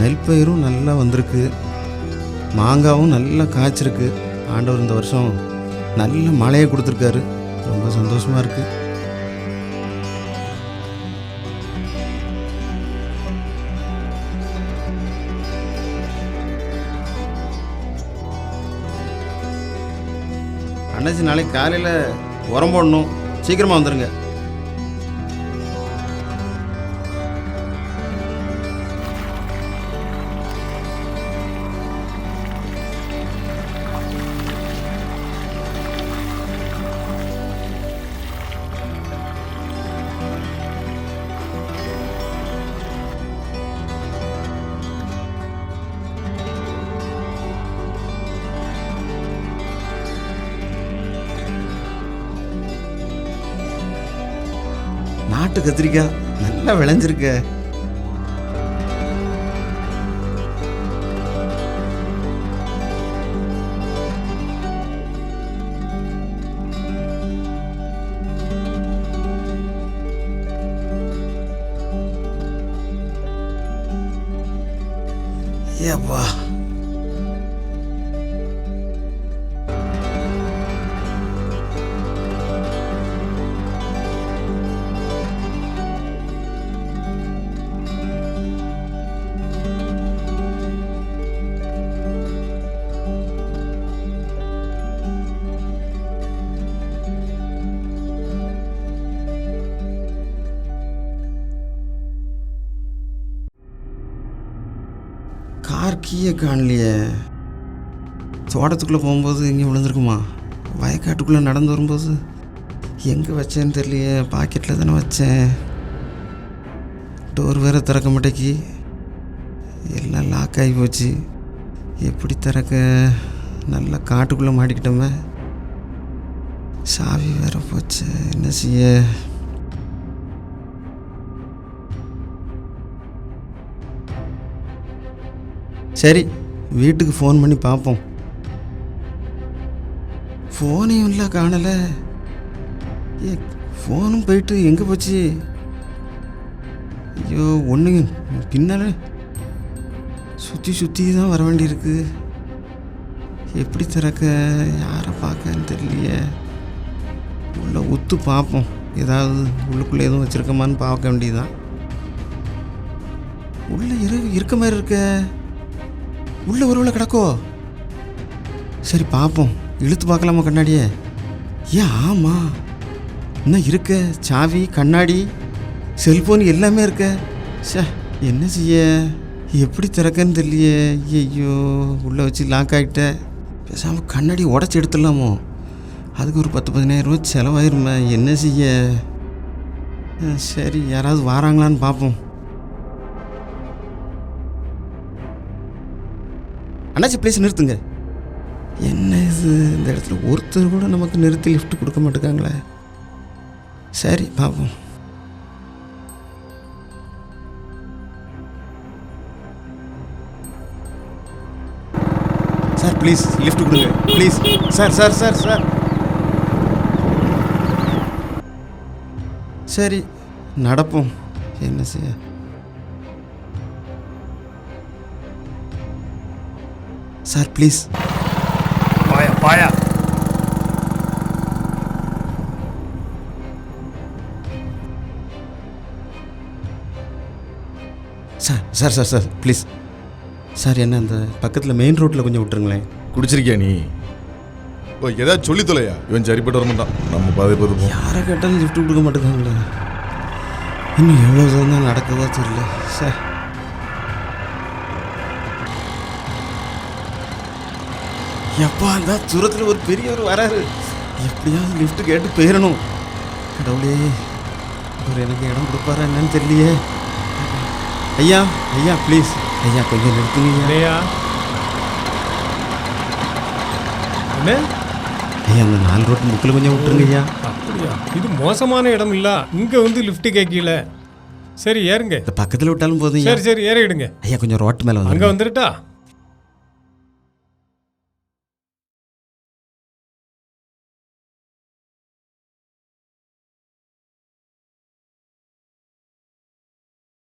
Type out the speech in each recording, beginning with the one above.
நெல் பயிரும் நல்லா வந்திருக்கு, மாங்காவும் நல்லா காய்ச்சிருக்கு. ஆண்டவர் இந்த வருஷம் நல்ல மழையை கொடுத்துருக்காரு. ரொம்ப சந்தோஷமாக இருக்குது. அண்ணாச்சி நாளைக்கு காலையில் உரம் போடணும், சீக்கிரமாக வந்துடுங்க. நாட்டு கத்திரிக்காய் நல்லா விளைஞ்சிருக்க. ஏப்பா, கார் கீயை காணலையே. தோட்டத்துக்குள்ளே போகும்போது எங்கேயும் விழுந்துருக்குமா? வயக்காட்டுக்குள்ளே நடந்து வரும்போது எங்கே வச்சேன்னு தெரியலையே. பாக்கெட்டில் தானே வச்சேன். டோர் வேறு திறக்க மாட்டேக்கி, எல்லாம் லாக் ஆகி போச்சு. எப்படி திறக்க? நல்லா காட்டுக்குள்ளே மாட்டிக்கிட்டோமே. சாவி வேற போச்சு, என்ன செய்ய? சரி, வீட்டுக்கு ஃபோன் பண்ணி பார்ப்போம். ஃபோனையும் இல்லை, காணலை. ஃபோனும் போயிட்டு எங்கே போச்சு? ஐயோ, ஒன்றுங்க பின்னால் சுற்றி சுற்றி தான் வர வேண்டியிருக்கு. எப்படி திறக்க? யாரை பார்க்கன்னு தெரியலையே. உள்ளே உத்து பார்ப்போம், ஏதாவது உள்ளுக்குள்ளே எதுவும் வச்சுருக்கமான்னு பார்க்க வேண்டியதுதான். உள்ளே இருக்க மாதிரி இருக்க. உள்ளே ஒருவேளை கிடக்கோ? சரி பார்ப்போம், இழுத்து பார்க்கலாமா கண்ணாடியே? ஏன் ஆமாம், இன்னும் இருக்க. சாவி, கண்ணாடி, செல்ஃபோன் எல்லாமே இருக்க. சே, என்ன செய்ய? எப்படி திறக்கன்னு தெரியலையே. ஐயோ, உள்ளே வச்சு லாக் ஆகிட்ட. பேசாமல் கண்ணாடி உடச்சி எடுத்துடலாமோ? அதுக்கு ஒரு 10-15,000 ரூபா செலவாயிருமே. என்ன செய்ய? சரி, யாராவது வாராங்களான்னு பார்ப்போம். அண்ணாச்சி ப்ளீஸ் நிறுத்துங்க. என்ன இது, இந்த இடத்துல ஒருத்தர் கூட நமக்கு நிறுத்தி லிஃப்ட் கொடுக்க மாட்டேங்காங்களே. சரி பார்ப்போம். சார் ப்ளீஸ் லிஃப்ட் கொடுங்க please. Sir sir sir sir சரி நடப்போம், என்ன செய்ய? Sir please. Paya paya. Sir sir sir sir please sir, என்ன அந்த பக்கத்தில் மெயின் ரோட்டில் கொஞ்சம் விட்டுருங்களேன். குடிச்சிருக்கியா நீ? ஓ, ஏதாவது சொல்லி தொலையா? இவன் சரிப்பட்டு வர மாட்டான். நம்ம பாதை போதும். யாரை கேட்டாலும் லிஃப்ட் கொடுக்க மாட்டேங்காங்களே. இன்னும் எவ்வளோ தூரம் தான் நடக்குதோ தெரியல சார். எப்பா, அந்த தூரத்தில் ஒரு பெரியவர் வராரு. எப்படியாவது லிஃப்ட் கேட்டு போயிடணும். கடவுளே, அவர் எனக்கு இடம் கொடுப்பாரா என்னன்னு தெரியலையே. ஐயா ஐயா ப்ளீஸ் ஐயா, கொஞ்சம் நிறுத்துங்க ஐயா. என்ன ஐயா, அந்த 4 ரோட்டு முக்கில் கொஞ்சம் விட்டுருங்க ஐயா. அப்படியா? இது மோசமான இடம் இல்ல, இங்க வந்து லிஃப்ட் கேட்கல. சரி ஏறுங்க. இந்த பக்கத்தில் விட்டாலும் போதும். சரி சரி ஏறிடுங்க ஐயா. கொஞ்சம் ரோட்டு மேலே வந்து அங்க வந்துருட்டா.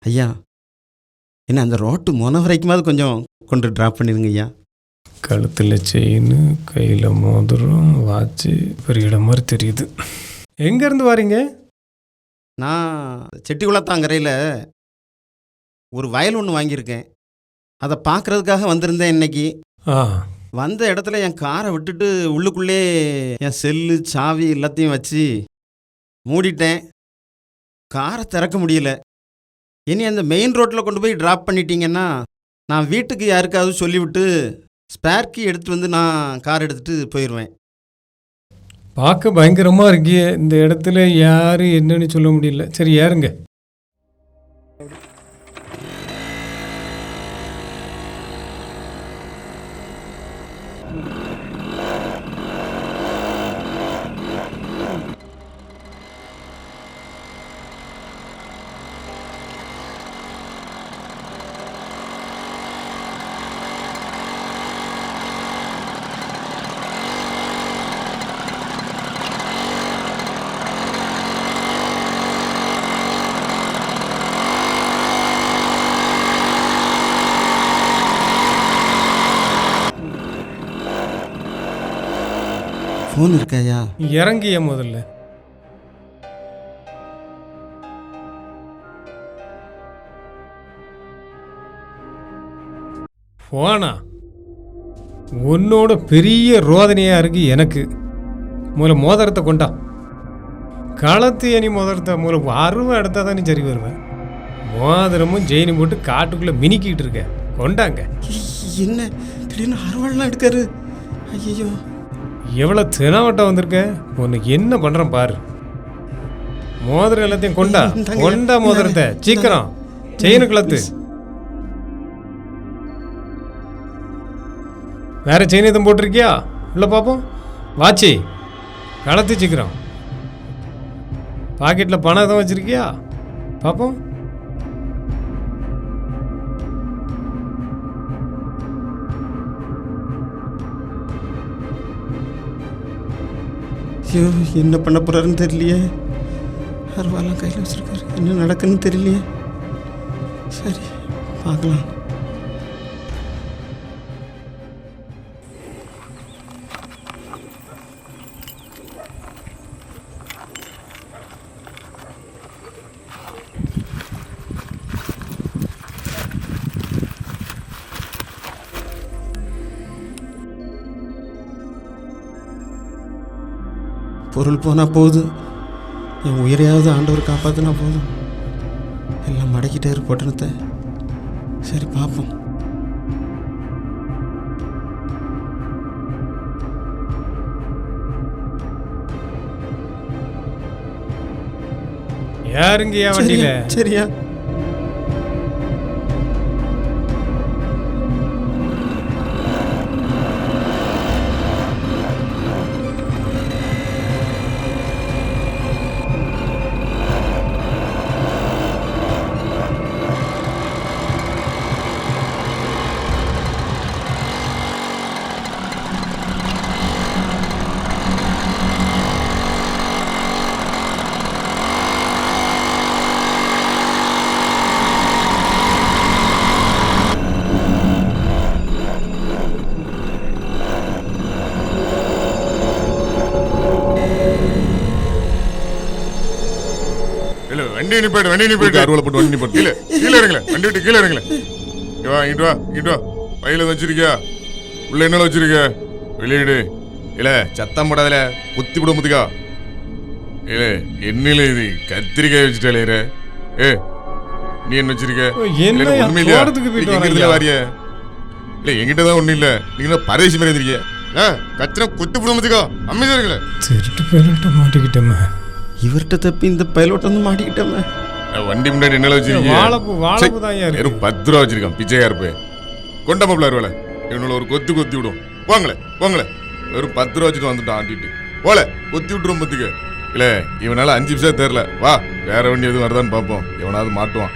ஐயா என்ன அந்த ரோட்டு முனை வரைக்குமாவது கொஞ்சம் கொண்டு ட்ராப் பண்ணிடுங்க ஐயா. கழுத்தில் செயின், கையில் மோதிரம், வாட்சு, பெரிய இடம் மாதிரி தெரியுது. எங்கேருந்து வாரீங்க? நான் செட்டிகுளத்தாங்கரையில் ஒரு வயல் ஒன்று வாங்கியிருக்கேன். அதை பார்க்குறதுக்காக வந்திருந்தேன் இன்னைக்கு. ஆ, வந்த இடத்துல என் காரை விட்டுட்டு உள்ளுக்குள்ளே என் செல்லு சாவி எல்லாத்தையும் வச்சு மூடிட்டேன். காரை திறக்க முடியல. இனி அந்த மெயின் ரோட்டில் கொண்டு போய் ட்ராப் பண்ணிட்டீங்கன்னா நான் வீட்டுக்கு யாருக்காவது சொல்லிவிட்டு ஸ்பேர் கீ எடுத்துகிட்டு வந்து நான் கார் எடுத்துகிட்டு போயிடுவேன். பார்க்க பயங்கரமாக இருக்கிய. இந்த இடத்துல யார் என்னன்னு சொல்ல முடியல. சரி ஏறுங்க. ஃபோன் இருக்காயா? இறங்கிய முதல்ல. போனா உன்னோட பெரிய ரோதனையாக இருக்கு எனக்கு. முதல்ல மோதிரத்தை கொண்டா. களத்து அணி மோதிரத்தை முதல்ல அருவா எடுத்தால் தான் நீ சரி வருவேன். மோதிரமும் ஜெயினும் போட்டு காட்டுக்குள்ளே மினிக்கிட்டு இருக்க. கொண்டாங்க. என்ன திடீர்னு அறுவாள்லாம் எடுக்காரு? ஐயோ, எவ்வளோ தினவட்டம் வந்திருக்க. உனக்கு என்ன பண்ணுறேன் பாரு. மோதிரம் எல்லாத்தையும் கொண்டா. கொண்டா மோதிரத்தை சீக்கிரம். செயினு கலத்து. வேற செயின் எதுவும் போட்டிருக்கியா? இல்லை பார்ப்போம். வாட்சி கலத்து சீக்கிரம். பாக்கெட்டில் பணம் எதுவும் வச்சிருக்கியா? பார்ப்போம். ஐயோ, என்ன பண்ண போகிறாருன்னு தெரியலையே. அருவாலாம் கையில் வச்சுருக்காரு. என்ன நடக்குன்னு தெரியலையே. சரி பார்க்கலாம். பொருள் போனால் போகுது. என் உயிரையாவது ஆண்டவர் காப்பாற்றினா போதும். எல்லாம் மடக்கிட்டாரு பொட்டணத்தை. சரி பார்ப்போம். யாருங்கய்யா வண்டியில? சரியா? வண்டி நிப்பாட்டு, வண்டி நிப்பாட்டு. அருவாளை போட்டு வண்டி நிப்பாட்டு. கீழே கீழே இறங்கல. வண்டி விட்டு கீழே இறங்கல. இங்க வா, இங்கிட்டு வா, இங்கிட்டு வா. பையில வச்சிருக்கியா? உள்ள என்ன வச்சிருக்க? வெளியிடு. இல்ல சத்தம் போடாதல, குத்தி விட முத்துக்கா. இல்ல என்னல இது கத்திரிக்காய் வச்சுட்டாலே. ஏ நீ என்ன வச்சிருக்க? வாரிய இல்ல எங்கிட்ட தான் ஒண்ணும் இல்ல. நீங்க பரதேசி மாதிரி இருந்திருக்கீங்க. கத்திர குத்தி விட முத்துக்கா. அமைதியா இருக்கல. திருட்டு பேருட்ட மாட்டிக்கிட்டோமே. இவர்கிட்ட தப்பி இந்த பைலட் வந்து மாட்டிக்கிட்டோமே. வண்டி முன்னாடி என்ன வச்சிருக்கீங்க? வாழைப்பூ தான் வெறும் 10 ரூபா வச்சிருக்கான். பிச்சையா இருப்பேன். கொண்ட மாப்பிள்ள வருவாள. இவனோட ஒரு கொத்தி கொத்தி விடும். போங்களே போங்களே. வெறும் 10 ரூபா வச்சுட்டு வந்துட்டான் ஆட்டிட்டு. போல கொத்தி விட்டுரும் பத்துக்கு. இல்ல இவனால 5 நிமிஷம் தெரியல. வா வேற வண்டி எதுவும் வருதான்னு பார்ப்போம். எவனாவது மாட்டுவான்.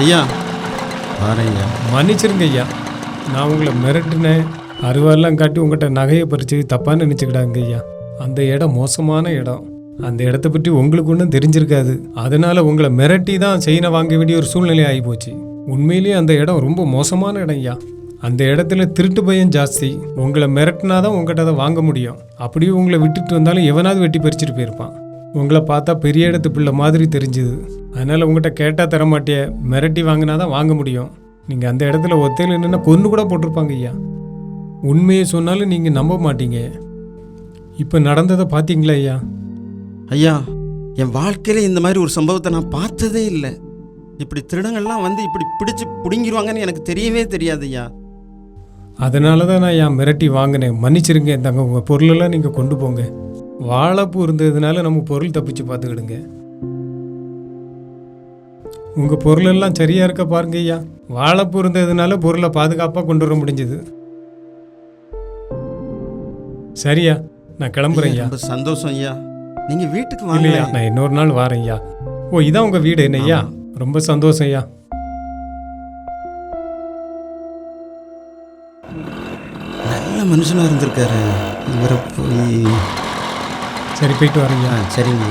ஐயா வாரேன் ஐயா. மன்னிச்சிருங்க ஐயா, நான் உங்களை மிரட்டினேன், அருவாலாம் காட்டி உங்கள்கிட்ட நகையை பறித்து தப்பான்னு நினச்சிக்கிடாங்க ஐயா. அந்த இடம் மோசமான இடம், அந்த இடத்த பற்றி உங்களுக்கு ஒன்றும் தெரிஞ்சிருக்காது. அதனால உங்களை மிரட்டி தான் செயினை வாங்க வேண்டிய ஒரு சூழ்நிலை ஆகிப்போச்சு. உண்மையிலேயே அந்த இடம் ரொம்ப மோசமான இடம் ஐயா. அந்த இடத்துல திருட்டு பயம் ஜாஸ்தி. உங்களை மிரட்டினா தான் உங்கள்கிட்ட அதை வாங்க முடியும். அப்படியே உங்களை விட்டுட்டு வந்தாலும் எவனாவது வெட்டி பறிச்சுட்டு போயிருப்பான். உங்களை பார்த்தா பெரிய இடத்து பிள்ளை மாதிரி தெரிஞ்சுது. அதனால் உங்கள்கிட்ட கேட்டால் தரமாட்டிய, மிரட்டி வாங்கினா தான் வாங்க முடியும். நீங்கள் அந்த இடத்துல ஒத்தையில் என்னென்னா கொன்று கூட போட்டிருப்பாங்க ஐயா. உண்மையை சொன்னாலும் நீங்கள் நம்ப மாட்டீங்க. இப்போ நடந்ததை பார்த்தீங்களா ஐயா? ஐயா, என் வாழ்க்கையில் இந்த மாதிரி ஒரு சம்பவத்தை நான் பார்த்ததே இல்லை. இப்படி திருடங்கள்லாம் வந்து இப்படி பிடிச்சி பிடுங்கிடுவாங்கன்னு எனக்கு தெரியவே தெரியாது ஐயா. அதனால தான் நான் என் மிரட்டி வாங்கினேன். மன்னிச்சிருங்க தங்க, உங்கள் பொருளெல்லாம் நீங்கள் கொண்டு போங்க. வாழைப்பூ இருந்ததுனால நம்ம பொருள் தப்பிச்சு பார்த்துக்கிடுங்க. உங்கள் பொருளெல்லாம் சரியாக இருக்க பாருங்க ஐயா. வாழைப்பூ இருந்ததுனால பொருளை பாதுகாப்பாக கொண்டு வர முடிஞ்சது. சரியா, நான் கிளம்புறேன் ஐயா. ரொம்ப சந்தோஷம் ஐயா. நீங்கள் வீட்டுக்கு இல்லையா, வாங்க. நான் இன்னொரு நாள் வாரேன் ஐயா. ஓ, இதான் உங்கள் வீடு என்ன ஐயா? ரொம்ப சந்தோஷம் ஐயா. நல்ல மனுஷனாக இருந்திருக்காரு. இவரை போய் சரி, போயிட்டு வரேன் ஐயா. சரிங்க.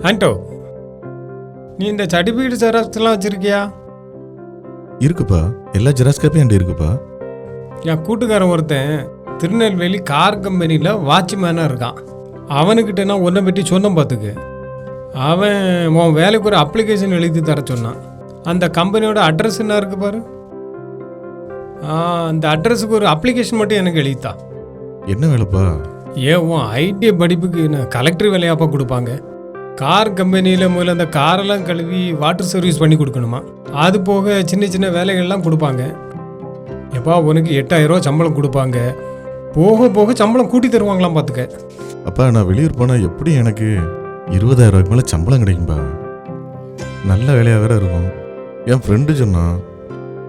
ஆண்டோ, நீ இந்த சர்டிஃபிகேட் ஜெராக்ஸ்லாம் வச்சுருக்கியா? இருக்குப்பா, எல்லா ஜெராக்ஸ் காப்பியும் என்கிட்ட இருக்குப்பா. என் கூட்டுக்காரன் ஒருத்தன் திருநெல்வேலி கார் கம்பெனியில் வாட்ச்மேனாக இருக்கான். அவனுக்கிட்ட நான் ஒன்றை பற்றி சொன்னேன் பார்த்துக்க. அவன் உன் வேலைக்கு ஒரு அப்ளிகேஷன் எழுதி தர சொன்னான். அந்த கம்பெனியோட அட்ரஸ் என்ன இருக்கு பாரு. அந்த அட்ரஸுக்கு ஒரு அப்ளிகேஷன் மட்டும் எனக்கு எழுதித்தா. என்ன வேலைப்பா? ஏன் உன் ஐடிஐ படிப்புக்கு நான் கலெக்டர் வேலையாப்பா கொடுப்பாங்க. கார் கம்பெனியில் முதல்ல அந்த காரெல்லாம் கழுவி வாட்டர் சர்வீஸ் பண்ணி கொடுக்கணுமா. அது போக சின்ன சின்ன வேலைகள்லாம் கொடுப்பாங்க. எப்பா உனக்கு 8000 ரூபா சம்பளம் கொடுப்பாங்க. போக போக சம்பளம் கூட்டி தருவாங்களாம் பார்த்துக்க. அப்பா, நான் வெளியூர் போனால் எப்படி எனக்கு 20,000 ரூபாய்க்கு மேலே சம்பளம் கிடைக்கும்பா. நல்ல வேலையாக வேற இருக்கும். என் ஃப்ரெண்டு சொன்னான்,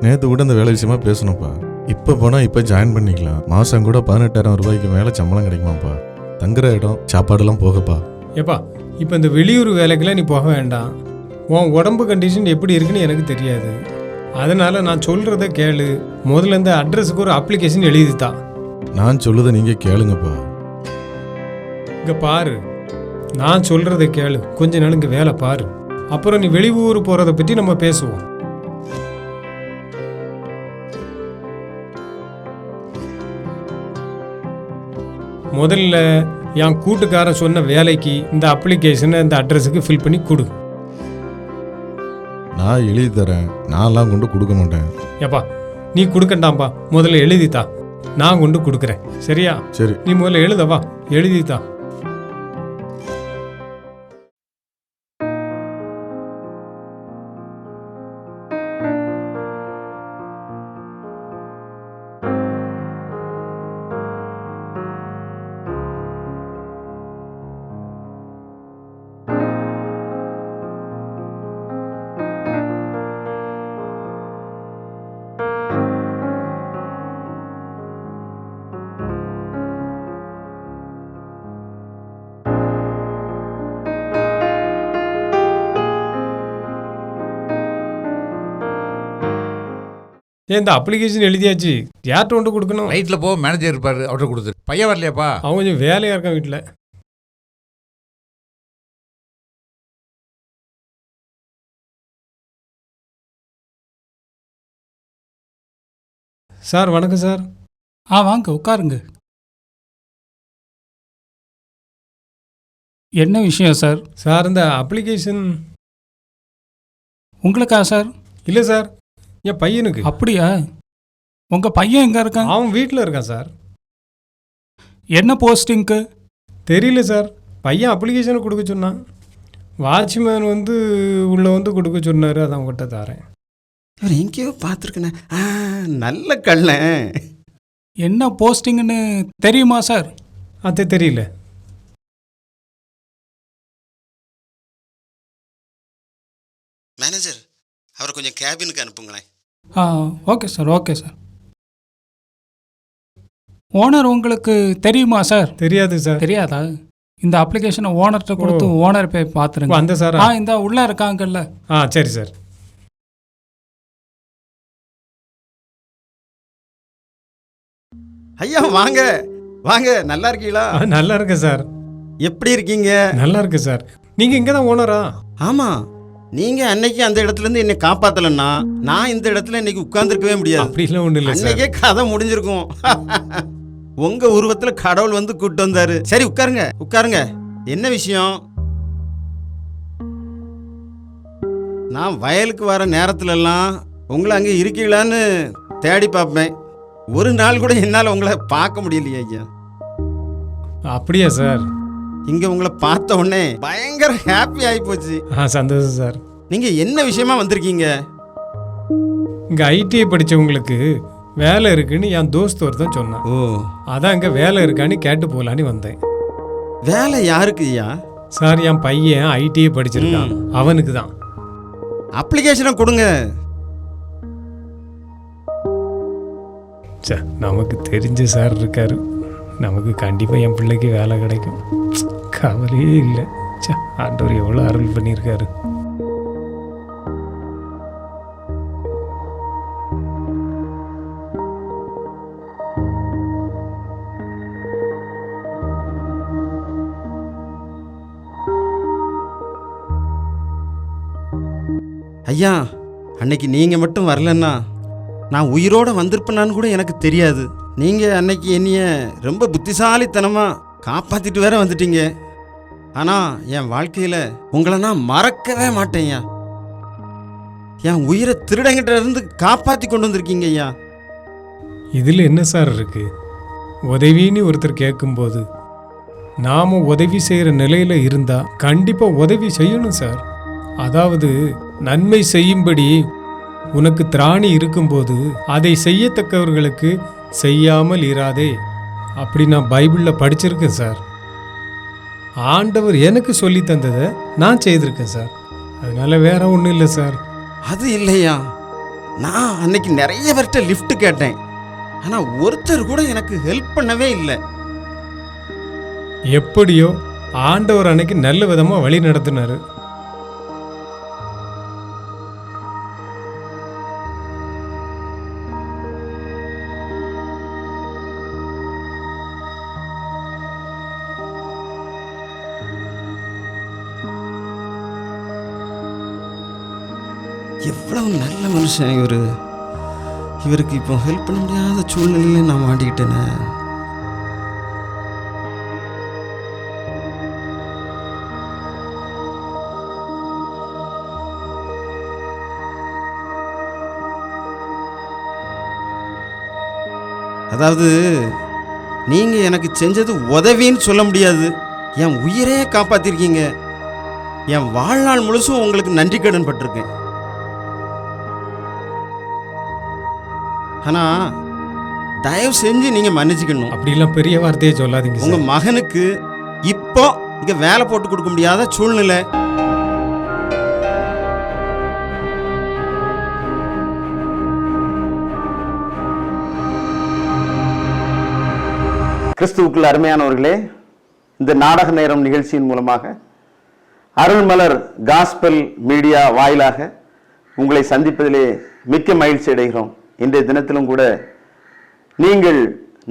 நேற்று கூட அந்த வேலை விஷயமா பேசணும்ப்பா. இப்போ போனால் இப்போ ஜாயின் பண்ணிக்கலாம். மாதம் கூட 18,000 ரூபாய்க்கு மேலே சம்பளம் கிடைக்குமாப்பா. தங்குற இடம் சாப்பாடெல்லாம் போகப்பா. எப்பா இப்போ இந்த வெளியூர் வேலைக்கெல்லாம் நீ போக வேண்டாம். உன் உடம்பு கண்டிஷன் எப்படி இருக்குன்னு எனக்கு தெரியாது. அதனால் நான் சொல்கிறத கேளு. முதல்ல இந்த அட்ரஸுக்கு ஒரு அப்ளிகேஷன் எழுதித்தா. நான் சொல்லுதை நீங்கள் கேளுங்கப்பா. இங்கே பாரு, நான் சொல்கிறத கேளு. கொஞ்ச நாள் இங்கே வேலை பாரு. அப்புறம் நீ வெளியூர் போகிறத பற்றி நம்ம பேசுவோம். முதல்ல என் கூட்டுக்காரன் சொன்ன வேலைக்கு இந்த அப்ளிகேஷனை இந்த அட்ரஸுக்கு ஃபில் பண்ணி கொடு. நான் எழுதி தரேன், நான்லாம் கொண்டு கொடுக்க மாட்டேன். ஏப்பா நீ கொடுக்கண்டாம்ப்பா, முதல்ல எழுதித்தா, நான் கொண்டு கொடுக்குறேன். சரியா? சரி. நீ முதல்ல எழுதவா, எழுதித்தா. இந்த அப்ளிகேஷன் எழுதியாச்சு. யார்கிட்ட கொண்டு கொடுக்கணும்? ரைட்டில் போ, மேனேஜர் இருப்பார், அவர்கிட்ட கொடுத்துரு. பையன் வரலையாப்பா? அவன் கொஞ்சம் வேலையாக இருக்கான் வீட்டில். சார் வணக்கம் சார். வாங்க உட்காருங்க. என்ன விஷயம் சார்? சார் இந்த அப்ளிகேஷன் உங்களுக்கா சார்? இல்லை சார், என் பையனுக்கு. அப்படியா? உங்கள் பையன் எங்கே இருக்கான்? அவன் வீட்டில் இருக்கான் சார். என்ன போஸ்டிங்க்கு? தெரியல சார், பையன் அப்ளிகேஷனை கொடுக்க சொன்னான். வாட்ச்மேன் வந்து உள்ளே வந்து கொடுக்க சொன்னார், அதான் உங்கள்கிட்ட தரேன். இவர் எங்கேயோ பார்த்துருக்கேண்ணே. நல்ல கள்ளன். என்ன போஸ்டிங்னு தெரியுமா சார்? அது தெரியல. மேனேஜர், அவரை கொஞ்சம் கேபினுக்கு அனுப்புங்களேன். Okay sir, okay sir. Owner உங்களுக்கு தெரியுமா சார்? தெரியாது சார். தெரியாதா? இந்த அப்ளிகேஷனை ஓனர்கிட்ட கொடுத்து ஓனர் போய் பார்த்துருங்க. அந்த சார்? இந்த உள்ளே இருக்காங்கல்ல. சரி சார். ஐயா வாங்க வாங்க, நல்லா இருக்கீங்களா? நல்லா இருக்கு சார். எப்படி இருக்கீங்க? நல்லா இருக்கு சார். நீங்கள் இங்கே தான் ஓனரா? ஆமாம், நீங்கள் அன்னைக்கு அந்த இடத்துலேருந்து என்னை காப்பாற்றலைன்னா நான் இந்த இடத்துல இன்னைக்கு உட்கார்ந்துருக்கவே முடியாது. அப்படிலாம் ஒன்றும் இல்லை சார். அன்னைக்கே கதை முடிஞ்சிருக்கும். உங்கள் உருவத்தில் கடவுள் வந்து கூப்பிட்டு வந்தார். சரி உட்காருங்க உட்காருங்க. என்ன விஷயம்? நான் வயலுக்கு வர நேரத்துலலாம் உங்களை அங்கே இருக்கீங்களான்னு தேடி பார்ப்பேன். ஒரு நாள் கூட என்னால் உங்களை பார்க்க முடியலையே ஐயா. அப்படியா சார்? இங்கே உங்களை பார்த்த உடனே பயங்கர ஹாப்பி ஆகி போச்சு. சந்தோஷம் சார். நீங்கள் என்ன விஷயமா வந்திருக்கீங்க? இங்கே ஐடிஐ படித்தவங்களுக்கு வேலை இருக்குன்னு என் தோஸ்து ஒருத்தன் சொன்னான். அதான் இங்கே வேலை இருக்கான்னு கேட்டு போகலான்னு வந்தேன். வேலை யாருக்கு ஐயா? சார், என் பையன் ஐடிஐ படிச்சிருக்கான், அவனுக்கு தான். அப்ளிகேஷனை கொடுங்க. சார், நமக்கு தெரிஞ்ச சார் இருக்காரு, நமக்கு கண்டிப்பாக என் பிள்ளைக்கு வேலை கிடைக்கும். கவலையே இல்லை. சார், ஆண்டவர் எவ்வளோ அருள் பண்ணியிருக்காரு. ஐயா, அன்னைக்கு நீங்கள் மட்டும் வரலன்னா நான் உயிரோடு வந்திருப்பேனான்னு கூட எனக்கு தெரியாது. நீங்கள் அன்னைக்கு என்னைய ரொம்ப புத்திசாலித்தனமாக காப்பாற்றிட்டு வேற வந்துட்டீங்க. ஆனால் என் வாழ்க்கையில் உங்களை நான் மறக்கவே மாட்டேன்யா. என் உயிரை திருடங்கிட்ட இருந்து காப்பாற்றி கொண்டு வந்திருக்கீங்க ஐயா. இதில் என்ன சார் இருக்கு? உதவின்னு ஒருத்தர் கேட்கும்போது நாம் உதவி செய்கிற நிலையில் இருந்தால் கண்டிப்பாக உதவி செய்யணும் சார். அதாவது நன்மை செய்யும்படி உனக்கு திராணி இருக்கும்போது அதை செய்யத்தக்கவர்களுக்கு செய்யாமல் இராதே, அப்படி நான் பைபிளில் படிச்சிருக்கேன் சார். ஆண்டவர் எனக்கு சொல்லி தந்ததை நான் செய்திருக்கேன் சார். அதனால வேற ஒன்றும் இல்லை சார். அது இல்லையா, நான் அன்னைக்கு நிறைய பேர்கிட்ட லிஃப்ட் கேட்டேன், ஆனால் ஒருத்தர் கூட எனக்கு ஹெல்ப் பண்ணவே இல்லை. எப்படியோ ஆண்டவர் அன்னைக்கு நல்ல விதமாக வழி நடத்தினாரு. எவ்வளவு நல்ல மனுஷன் இவர். இவருக்கு இப்போ ஹெல்ப் பண்ண முடியாத சூழ்நிலையில நான் மாட்டிக்கிட்டேனே. அதாவது நீங்கள் எனக்கு செஞ்சது உதவின்னு சொல்ல முடியாது. என் உயிரே காப்பாற்றிருக்கீங்க. என் வாழ்நாள் முழுசும் உங்களுக்கு நன்றி கடன் பட்டிருக்கேன். ஆனால் தயவு செஞ்சு நீங்கள் மன்னிச்சுக்கணும். அப்படிலாம் பெரிய வார்த்தையை சொல்லாதீங்க சார். உங்கள் மகனுக்கு இப்போ இங்கே வேலை போட்டு கொடுக்க முடியாத சூழ்நிலை. கிறிஸ்துவுக்குள் அருமையானவர்களே, இந்த நாடக நேரம் நிகழ்ச்சியின் மூலமாக அருள்மலர் காஸ்பல் மீடியா வாயிலாக உங்களை சந்திப்பதிலே மிக்க மகிழ்ச்சி அடைகிறோம். இன்றைய தினத்திலும் கூட நீங்கள்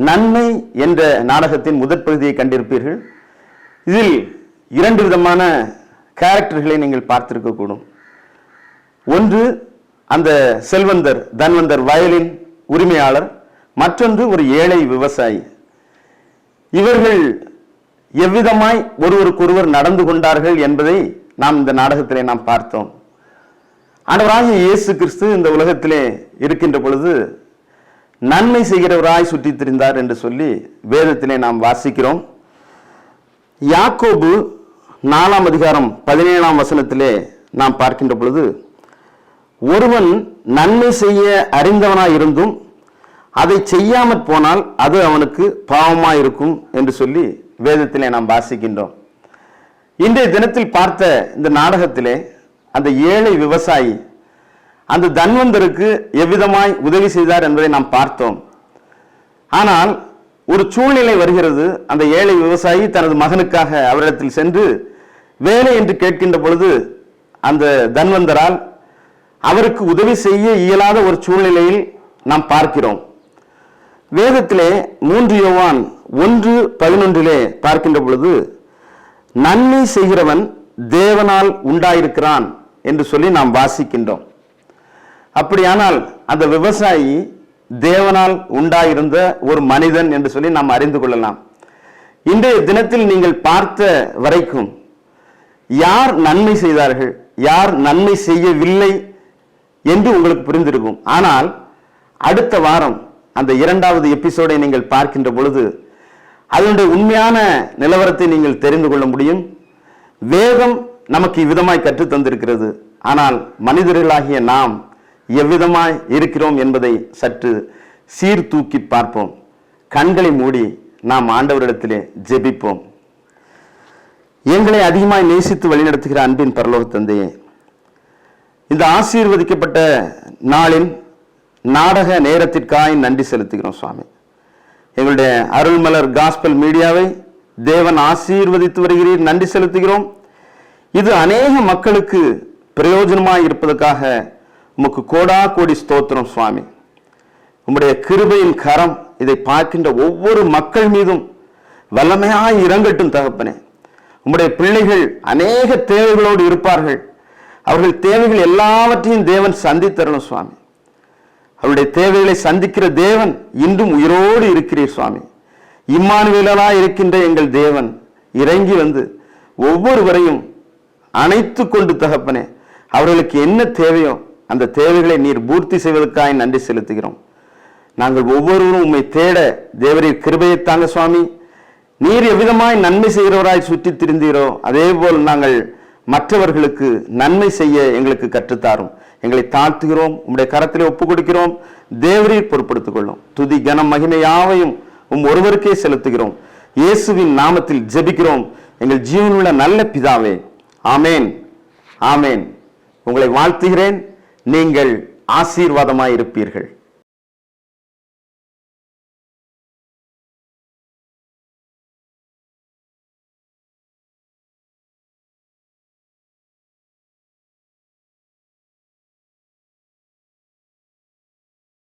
நன்மை என்ற நாடகத்தின் முதற் பகுதியை கண்டிருப்பீர்கள். இதில் 2 விதமான கேரக்டர்களை நீங்கள் பார்த்திருக்கக்கூடும். ஒன்று அந்த செல்வந்தர் தன்வந்தர் வயலின் உரிமையாளர், மற்றொன்று ஒரு ஏழை விவசாயி. இவர்கள் எவ்விதமாய் ஒருவருக்கொருவர் நடந்து கொண்டார்கள் என்பதை நாம் இந்த நாடகத்திலே நாம் பார்த்தோம். ஆண்டவராகிய இயேசு கிறிஸ்து இந்த உலகத்திலே இருக்கின்ற பொழுது நன்மை செய்கிறவராய் சுற்றித் திரிந்தார் என்று சொல்லி வேதத்திலே நாம் வாசிக்கிறோம். யாக்கோபு 4 அதிகாரம் 17 வசனத்திலே நாம் பார்க்கின்ற பொழுது, ஒருவன் நன்மை செய்ய அறிந்தவனாய் இருந்தும் அதை செய்யாமற் போனால் அது அவனுக்கு பாவமாயிருக்கும் என்று சொல்லி வேதத்திலே நாம் வாசிக்கின்றோம். இன்றைய தினத்தில் பார்த்த இந்த நாடகத்திலே அந்த ஏழை விவசாயி அந்த தன்வந்தருக்கு எவ்விதமாய் உதவி செய்தார் என்பதை நாம் பார்த்தோம். ஆனால் ஒரு சூழ்நிலை வருகிறது. அந்த ஏழை விவசாயி தனது மகனுக்காக அவரிடத்தில் சென்று வேலை என்று கேட்கின்ற பொழுது அந்த தன்வந்தரால் அவருக்கு உதவி செய்ய இயலாத ஒரு சூழ்நிலையில் நாம் பார்க்கிறோம். வேதத்திலே 3 யோவான் 1:11 பார்க்கின்ற பொழுது, நன்மை செய்கிறவன் தேவனால் உண்டாயிருக்கிறான் என்று சொல்லி நாம் வாசிக்கின்றோம். அப்படியானால் அந்த விவசாயி தேவனால் உண்டாயிருந்த ஒரு மனிதன் என்று சொல்லி நாம் அறிந்து கொள்ளலாம். இன்றைய தினத்தில் நீங்கள் பார்த்த வரைக்கும் யார் நன்மை செய்தார்கள், யார் நன்மை செய்யவில்லை என்று உங்களுக்கு புரிந்திருக்கும். ஆனால் அடுத்த வாரம் அந்த 2வது எபிசோடை நீங்கள் பார்க்கின்ற பொழுது அதனுடைய உண்மையான நிலவரத்தை நீங்கள் தெரிந்து கொள்ள முடியும். வேதம் நமக்கு இவ்விதமாய் கற்றுத் தந்திருக்கிறது. ஆனால் மனிதர்களாகிய நாம் எவ்விதமாய் இருக்கிறோம் என்பதை சற்று சீர்தூக்கி பார்ப்போம். கண்களை மூடி நாம் ஆண்டவரிடத்திலே ஜெபிப்போம். எங்களை அதிகமாய் நேசித்து வழிநடத்துகிற அன்பின் பரலோக தந்தையே, இந்த ஆசீர்வதிக்கப்பட்ட நாளின் நாடக நேரத்திற்காய் நன்றி செலுத்துகிறோம் சுவாமி. எங்களுடைய அருள்மலர் காஸ்பல் மீடியாவை தேவன் ஆசீர்வதித்து வருகிறீர், நன்றி செலுத்துகிறோம். இது அநேக மக்களுக்கு பிரயோஜனமாய் இருப்பதற்காக உமக்கு கோடா கோடி ஸ்தோத்திரம் சுவாமி. உம்முடைய கிருபையின் கரம் இதை பார்க்கின்ற ஒவ்வொரு மக்கள் மீதும் வல்லமையாய் இறங்கட்டும் தகப்பனே. உம்முடைய பிள்ளைகள் அநேக தேவைகளோடு இருப்பார்கள். அவர்கள் தேவைகள் எல்லாவற்றையும் தேவன் சந்தித்தரணும் சுவாமி. அவருடைய தேவைகளை சந்திக்கிற தேவன் இன்றும் உயிரோடு இருக்கிறீர் சுவாமி. இம்மானுவேலனாய் இருக்கின்ற எங்கள் தேவன் இறங்கி வந்து ஒவ்வொருவரையும் அணைத்து கொண்டு தகப்பனே, அவர்களுக்கு என்ன தேவையோ அந்த தேவைகளை நீர் பூர்த்தி செய்வதற்காக நன்றி செலுத்துகிறோம். நாங்கள் ஒவ்வொருவரும் உம்மை தேட தேவரீர் கிருபையை தாங்க சுவாமி. நீர் எவ்விதமாய் நன்மை செய்கிறவராய் சுற்றி திரிந்தீரோ அதே போல் நாங்கள் மற்றவர்களுக்கு நன்மை செய்ய எங்களுக்கு கற்றுத்தாரும். எங்களை தாழ்த்துகிறோம், உம்முடைய கரத்திலே ஒப்புக் கொடுக்கிறோம். தேவரீர் பொறுப்படுத்திக் கொள்ளும். துதி கனம் மகிமை யாவையும் ஒருவருக்கே செலுத்துகிறோம். இயேசுவின் நாமத்தில் ஜெபிக்கிறோம் எங்கள் ஜீவனுள்ள நல்ல பிதாவே. ஆமேன், ஆமேன். உங்களை வாழ்த்துகிறேன். நீங்கள் ஆசீர்வாதமாய் இருப்பீர்கள்.